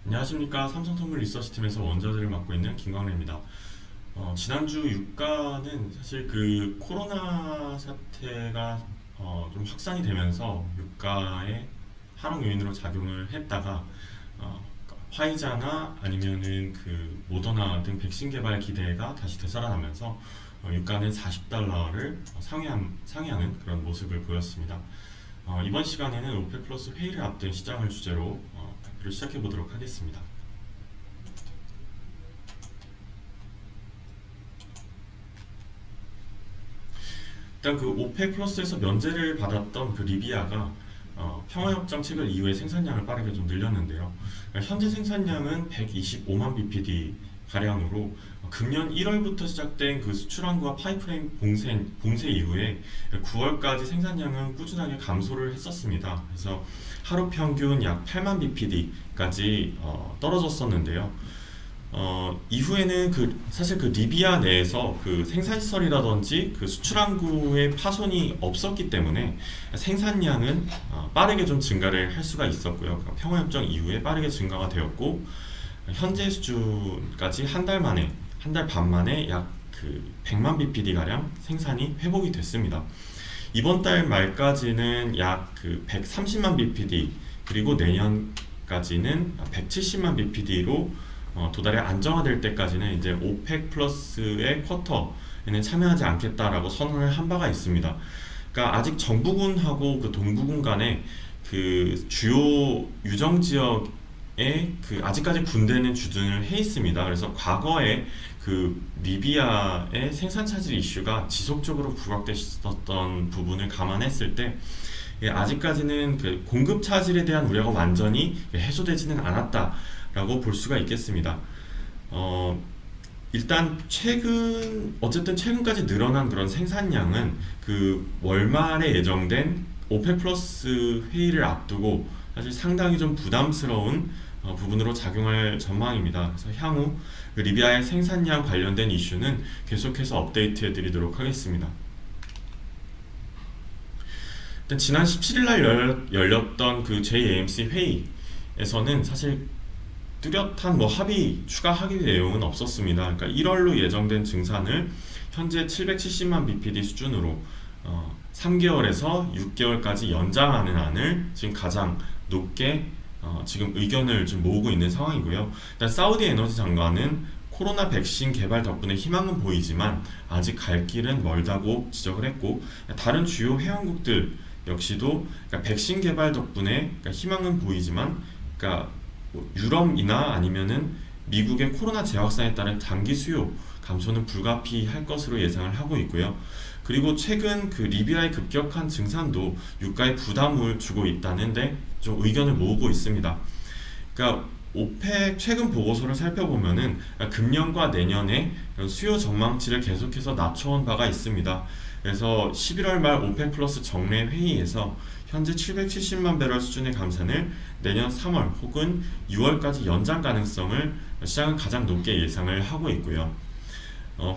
안녕하십니까. 삼성선물 리서치팀에서 원저지를 맡고 있는 김광래입니다. 지난주 유가는 사실 그 코로나 사태가 좀 확산이 되면서 유가의 하락 요인으로 작용을 했다가 화이자나 아니면은 그 모더나 등 백신 개발 기대가 다시 되살아나면서 유가는 40달러를 상회하는 그런 모습을 보였습니다. 이번 시간에는 오펙 플러스 회의를 앞둔 시장을 주제로 발표를 시작해 보도록 하겠습니다. 일단 그 오펙 플러스에서 면제를 받았던 그 리비아가 평화협정 체결 이후에 생산량을 빠르게 좀 늘렸는데요. 그러니까 현재 생산량은 125만 bpd 가량으로 금년 1월부터 시작된 그 수출항과 파이프라인 봉쇄 이후에 9월까지 생산량은 꾸준하게 감소를 했었습니다. 그래서 하루 평균 약 8만 bpd까지 떨어졌었는데요. 이후에는 사실 그 리비아 내에서 그 생산시설이라든지 그 수출항구의 파손이 없었기 때문에 생산량은 빠르게 좀 증가를 할 수가 있었고요. 그러니까 평화협정 이후에 빠르게 증가가 되었고, 현재 수준까지 한 달 반 만에 약 그 100만 bpd 가량 생산이 회복이 됐습니다. 이번 달 말까지는 약 그 130만 bpd, 그리고 내년까지는 170만 bpd로 도달에 안정화될 때까지는 이제 오펙 플러스의 쿼터에는 참여하지 않겠다라고 선언을 한 바가 있습니다. 그러니까 아직 정부군하고 그 동부군 간에 그 주요 유정 지역에 그 아직까지 군대는 주둔을 해 있습니다. 그래서 과거에 그 리비아의 생산 차질 이슈가 지속적으로 부각됐었던 부분을 감안했을 때 아직까지는 그 공급 차질에 대한 우려가 완전히 해소되지는 않았다라고 볼 수가 있겠습니다. 일단 어쨌든 최근까지 늘어난 그런 생산량은 그 월말에 예정된 오펙 플러스 회의를 앞두고 사실 상당히 좀 부담스러운 부분으로 작용할 전망입니다. 그래서 향후 그 리비아의 생산량 관련된 이슈는 계속해서 업데이트해 드리도록 하겠습니다. 일단 지난 17일 날 열렸던 그 JAMC 회의에서는 사실 뚜렷한 추가 합의 내용은 없었습니다. 그러니까 1월로 예정된 증산을 현재 770만 bpd 수준으로 3개월에서 6개월까지 연장하는 안을 지금 가장 높게 지금 의견을 좀 모으고 있는 상황이고요. 일단 사우디 에너지 장관은 코로나 백신 개발 덕분에 희망은 보이지만 아직 갈 길은 멀다고 지적을 했고, 다른 주요 회원국들 역시도 그러니까 백신 개발 덕분에 그러니까 희망은 보이지만 그러니까 유럽이나 아니면은 미국의 코로나 재확산에 따른 단기 수요 감소는 불가피할 것으로 예상을 하고 있고요. 그리고 최근 그 리비아의 급격한 증산도 유가에 부담을 주고 있다는데 좀 의견을 모으고 있습니다. 그러니까 오펙 최근 보고서를 살펴보면은 금년과 내년에 수요 전망치를 계속해서 낮춰온 바가 있습니다. 그래서 11월 말 오펙 플러스 정례 회의에서 현재 770만 배럴 수준의 감산을 내년 3월 혹은 6월까지 연장 가능성을 시장은 가장 높게 예상을 하고 있고요.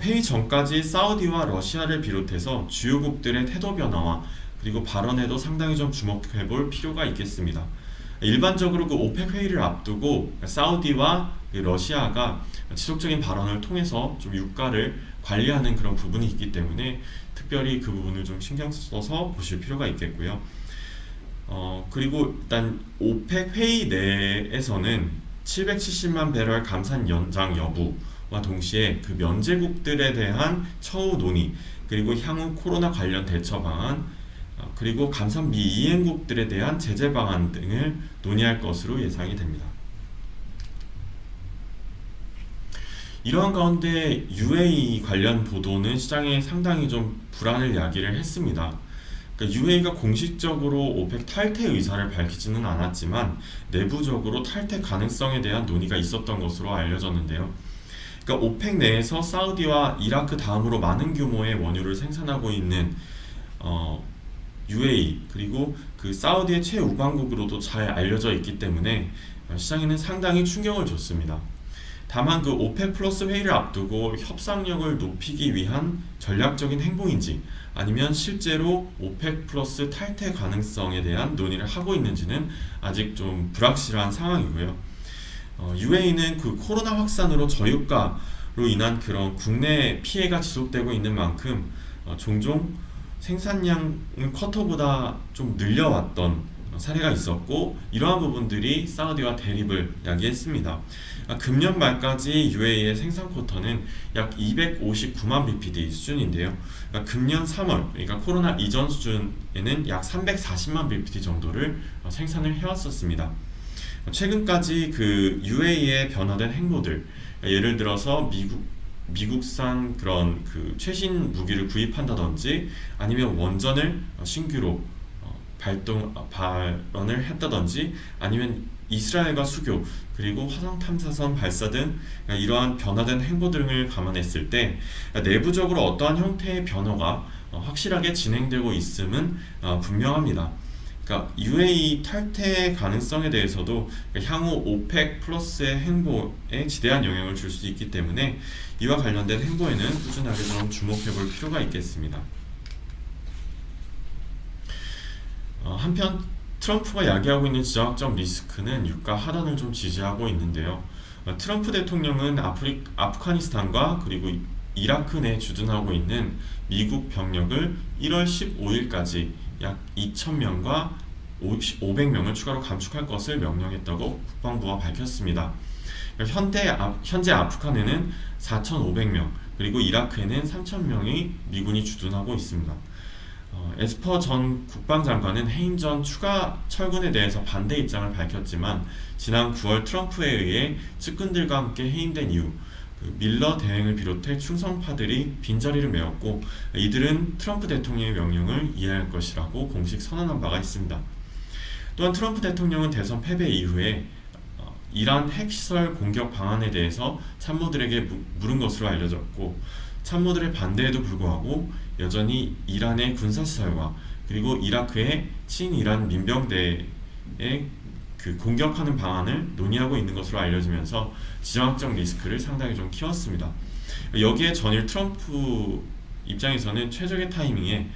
회의 전까지 사우디와 러시아를 비롯해서 주요국들의 태도 변화와 그리고 발언에도 상당히 좀 주목해 볼 필요가 있겠습니다. 일반적으로 그 오펙 회의를 앞두고 사우디와 러시아가 지속적인 발언을 통해서 좀 유가를 관리하는 그런 부분이 있기 때문에 특별히 그 부분을 좀 신경 써서 보실 필요가 있겠고요. 그리고 일단 오펙 회의 내에서는 770만 배럴 감산 연장 여부와 동시에 그 면제국들에 대한 처우 논의, 그리고 향후 코로나 관련 대처 방안, 그리고 감산 미이행국들에 대한 제재 방안 등을 논의할 것으로 예상이 됩니다. 이러한 가운데 UAE 관련 보도는 시장에 상당히 좀 불안을 야기를 했습니다. 그러니까 UAE가 공식적으로 오펙 탈퇴 의사를 밝히지는 않았지만 내부적으로 탈퇴 가능성에 대한 논의가 있었던 것으로 알려졌는데요. 그러니까 오펙 내에서 사우디와 이라크 다음으로 많은 규모의 원유를 생산하고 있는 UAE, 그리고 그 사우디의 최우방국으로도 잘 알려져 있기 때문에 시장에는 상당히 충격을 줬습니다. 다만 그 오펙 플러스 회의를 앞두고 협상력을 높이기 위한 전략적인 행보인지 아니면 실제로 오펙 플러스 탈퇴 가능성에 대한 논의를 하고 있는지는 아직 좀 불확실한 상황이고요. UAE는 그 코로나 확산으로 저유가로 인한 그런 국내 피해가 지속되고 있는 만큼 종종 생산량은 쿼터보다 좀 늘려왔던 사례가 있었고, 이러한 부분들이 사우디와 대립을 야기했습니다. 금년 말까지 UAE의 생산 쿼터는 약 259만 bpd 수준인데요. 금년 3월, 그러니까 코로나 이전 수준에는 약 340만 bpd 정도를 생산을 해왔었습니다. 최근까지 그 UAE의 변화된 행보들, 예를 들어서 미국산 그런 그 최신 무기를 구입한다든지, 아니면 원전을 신규로 발언을 했다든지, 아니면 이스라엘과 수교, 그리고 화성 탐사선 발사 등 이러한 변화된 행보 등을 감안했을 때 내부적으로 어떠한 형태의 변화가 확실하게 진행되고 있음은 분명합니다. 그러니까 UAE 탈퇴 가능성에 대해서도 향후 오펙 플러스의 행보에 지대한 영향을 줄 수 있기 때문에 이와 관련된 행보에는 꾸준하게 좀 주목해 볼 필요가 있겠습니다. 한편 트럼프가 야기하고 있는 지정학적 리스크는 유가 하단을 좀 지지하고 있는데요. 트럼프 대통령은 아프가니스탄과 그리고 이라크 내에 주둔하고 있는 미국 병력을 1월 15일까지 약 2,000명과 500명을 추가로 감축할 것을 명령했다고 국방부가 밝혔습니다. 현재 아프간에는 4,500명, 그리고 이라크에는 3,000명이 미군이 주둔하고 있습니다. 에스퍼 전 국방장관은 해임 전 추가 철군에 대해서 반대 입장을 밝혔지만, 지난 9월 트럼프에 의해 측근들과 함께 해임된 이후 밀러 대행을 비롯해 충성파들이 빈자리를 메웠고, 이들은 트럼프 대통령의 명령을 이해할 것이라고 공식 선언한 바가 있습니다. 또한 트럼프 대통령은 대선 패배 이후에 이란 핵시설 공격 방안에 대해서 참모들에게 물은 것으로 알려졌고, 참모들의 반대에도 불구하고 여전히 이란의 군사시설과 그리고 이라크의 친이란 민병대에 그 공격하는 방안을 논의하고 있는 것으로 알려지면서 지정학적 리스크를 상당히 좀 키웠습니다. 여기에 전일 트럼프 입장에서는 최적의 타이밍에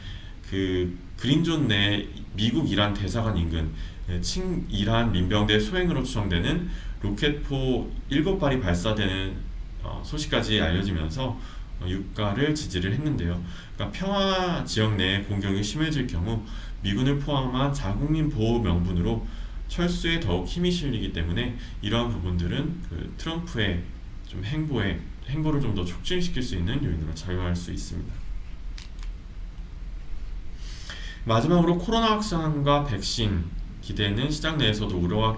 그 그린존 내 미국 이란 대사관 인근 친이란 민병대 소행으로 추정되는 로켓포 7발이 발사되는 소식까지 알려지면서 유가를 지지를 했는데요. 그러니까 평화 지역 내 공격이 심해질 경우 미군을 포함한 자국민 보호 명분으로 철수에 더욱 힘이 실리기 때문에 이러한 부분들은 그 트럼프의 좀 행보를 좀 더 촉진시킬 수 있는 요인으로 작용할 수 있습니다. 마지막으로 코로나 확산과 백신 기대는 시장 내에서도 우려와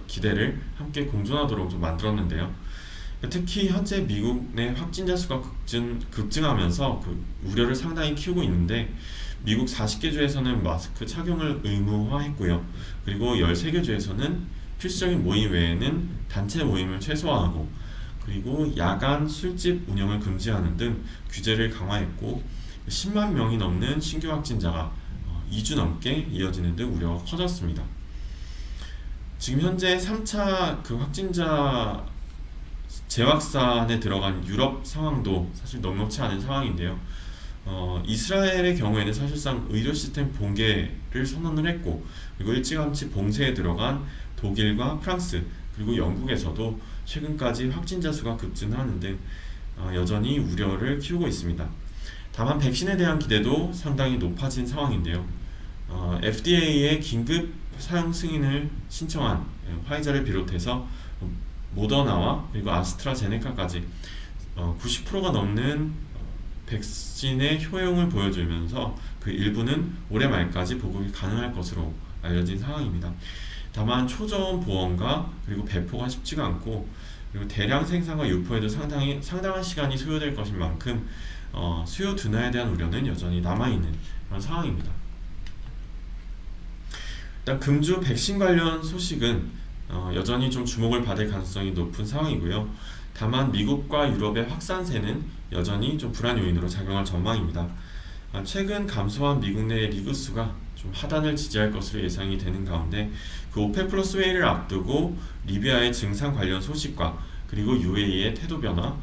기대를 함께 공존하도록 좀 만들었는데요. 특히 현재 미국 내 확진자 수가 급증하면서 그 우려를 상당히 키우고 있는데, 미국 40개 주에서는 마스크 착용을 의무화했고요. 그리고 13개 주에서는 필수적인 모임 외에는 단체 모임을 최소화하고, 그리고 야간 술집 운영을 금지하는 등 규제를 강화했고, 10만 명이 넘는 신규 확진자가 2주 넘게 이어지는 등 우려가 커졌습니다. 지금 현재 3차 그 확진자 재확산에 들어간 유럽 상황도 사실 녹록치 않은 상황인데요. 이스라엘의 경우에는 사실상 의료 시스템 붕괴를 선언을 했고, 그리고 일찌감치 봉쇄에 들어간 독일과 프랑스, 그리고 영국에서도 최근까지 확진자 수가 급증하는 등 여전히 우려를 키우고 있습니다. 다만 백신에 대한 기대도 상당히 높아진 상황인데요. FDA의 긴급 사용 승인을 신청한 화이자를 비롯해서 모더나와 그리고 아스트라제네카까지 90%가 넘는 백신의 효용을 보여주면서 그 일부는 올해 말까지 보급이 가능할 것으로 알려진 상황입니다. 다만 초저온 보온과 그리고 배포가 쉽지가 않고, 그리고 대량 생산과 유포에도 상당한 시간이 소요될 것인 만큼 수요 둔화에 대한 우려는 여전히 남아있는 그런 상황입니다. 일단 금주 백신 관련 소식은 여전히 좀 주목을 받을 가능성이 높은 상황이고요. 다만 미국과 유럽의 확산세는 여전히 좀 불안 요인으로 작용할 전망입니다. 최근 감소한 미국 내 리그 수가 좀 하단을 지지할 것으로 예상이 되는 가운데, 그 오펙 플러스 회의를 앞두고 리비아의 증상 관련 소식과 그리고 UAE의 태도 변화,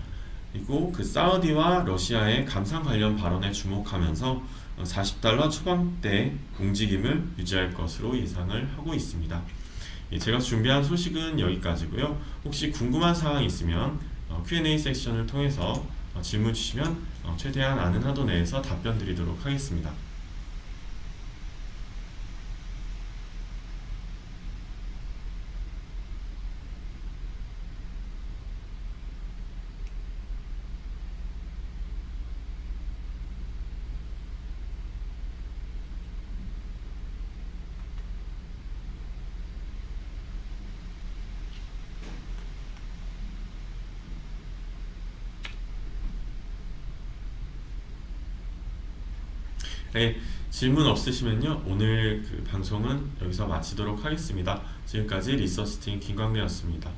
그리고 그 사우디와 러시아의 감산 관련 발언에 주목하면서 $40 초반대 움직임을 유지할 것으로 예상을 하고 있습니다. 예, 제가 준비한 소식은 여기까지고요. 혹시 궁금한 사항이 있으면 Q&A 섹션을 통해서 질문 주시면 최대한 아는 한도 내에서 답변 드리도록 하겠습니다. 네, 질문 없으시면요, 오늘 그 방송은 여기서 마치도록 하겠습니다. 지금까지 리서치팀 김광래였습니다.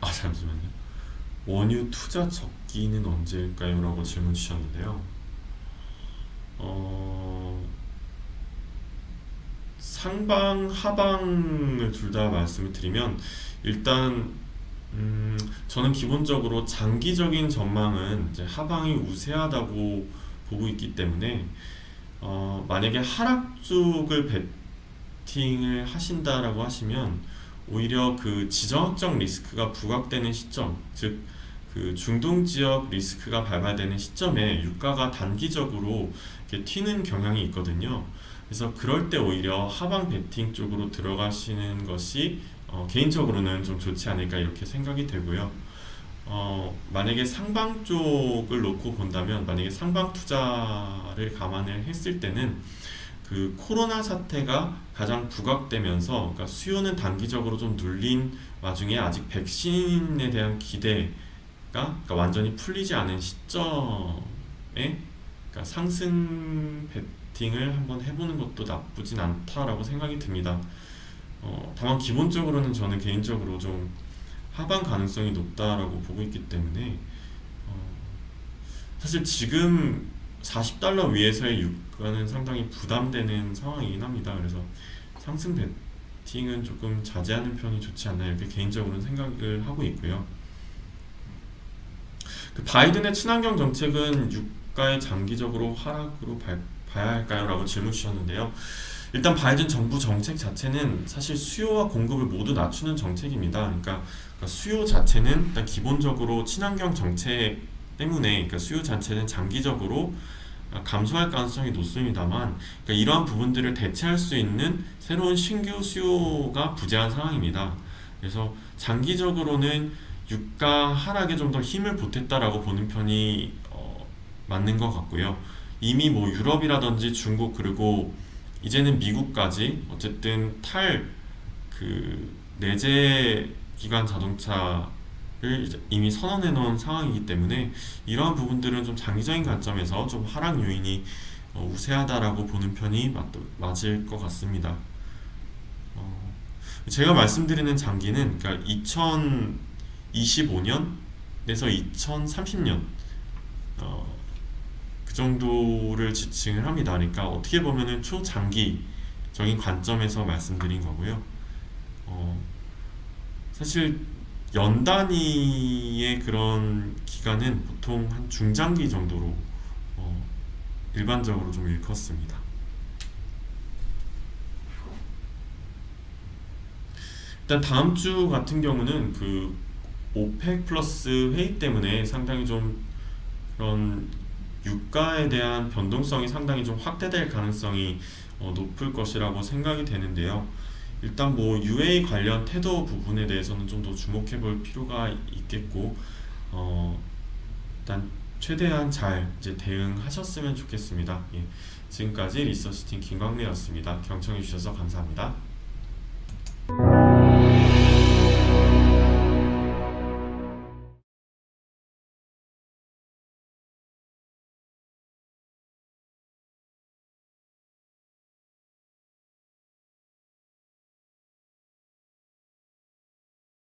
잠시만요. 원유 투자 적기는 언제일까요? 라고 질문 주셨는데요. 상방, 하방을 둘 다 말씀을 드리면, 일단 저는 기본적으로 장기적인 전망은 이제 하방이 우세하다고 보고 있기 때문에 만약에 하락 쪽을 베팅을 하신다라고 하시면 오히려 그 지정학적 리스크가 부각되는 시점, 즉 그 중동 지역 리스크가 발발되는 시점에 유가가 단기적으로 이렇게 튀는 경향이 있거든요. 그래서 그럴 때 오히려 하방 베팅 쪽으로 들어가시는 것이 개인적으로는 좀 좋지 않을까 이렇게 생각이 되고요. 만약에 상방 쪽을 놓고 본다면, 만약에 상방 투자를 감안을 했을 때는 그 코로나 사태가 가장 부각되면서, 그러니까 수요는 단기적으로 좀 눌린 와중에 아직 백신에 대한 기대가, 그러니까 완전히 풀리지 않은 시점에, 그러니까 상승 베팅을 한번 해보는 것도 나쁘진 않다라고 생각이 듭니다. 다만 기본적으로는 저는 개인적으로 좀 하방 가능성이 높다라고 보고 있기 때문에 사실 지금 $40 위에서의 유가는 상당히 부담되는 상황이긴 합니다. 그래서 상승 베팅은 조금 자제하는 편이 좋지 않나 이렇게 개인적으로는 생각을 하고 있고요. 그 바이든의 친환경 정책은 유가의 장기적으로 하락으로 봐야 할까요? 라고 질문 주셨는데요. 일단 바이든 정부 정책 자체는 사실 수요와 공급을 모두 낮추는 정책입니다. 그러니까 수요 자체는 일단 기본적으로 친환경 정책 때문에, 그러니까 수요 자체는 장기적으로 감소할 가능성이 높습니다만, 그러니까 이러한 부분들을 대체할 수 있는 새로운 신규 수요가 부재한 상황입니다. 그래서 장기적으로는 유가 하락에 좀 더 힘을 보탰다라고 보는 편이 맞는 것 같고요. 이미 뭐 유럽이라든지 중국, 그리고 이제는 미국까지 어쨌든 그 내재 기관 자동차를 이미 선언해 놓은 상황이기 때문에 이러한 부분들은 좀 장기적인 관점에서 좀 하락 요인이 우세하다라고 보는 편이 맞을 것 같습니다. 제가 말씀드리는 장기는 그러니까 2025년에서 2030년 그 정도를 지칭을 합니다. 그러니까 어떻게 보면은 초장기적인 관점에서 말씀드린 거고요. 사실 연 단위의 그런 기간은 보통 한 중장기 정도로 일반적으로 좀 일컫습니다. 일단 다음 주 같은 경우는 그 오펙 플러스 회의 때문에 상당히 좀 그런 유가에 대한 변동성이 상당히 좀 확대될 가능성이 높을 것이라고 생각이 되는데요. 일단 뭐 UA 관련 태도 부분에 대해서는 좀 더 주목해 볼 필요가 있겠고, 일단 최대한 잘 이제 대응하셨으면 좋겠습니다. 예, 지금까지 리서치팀 김광래였습니다. 경청해 주셔서 감사합니다.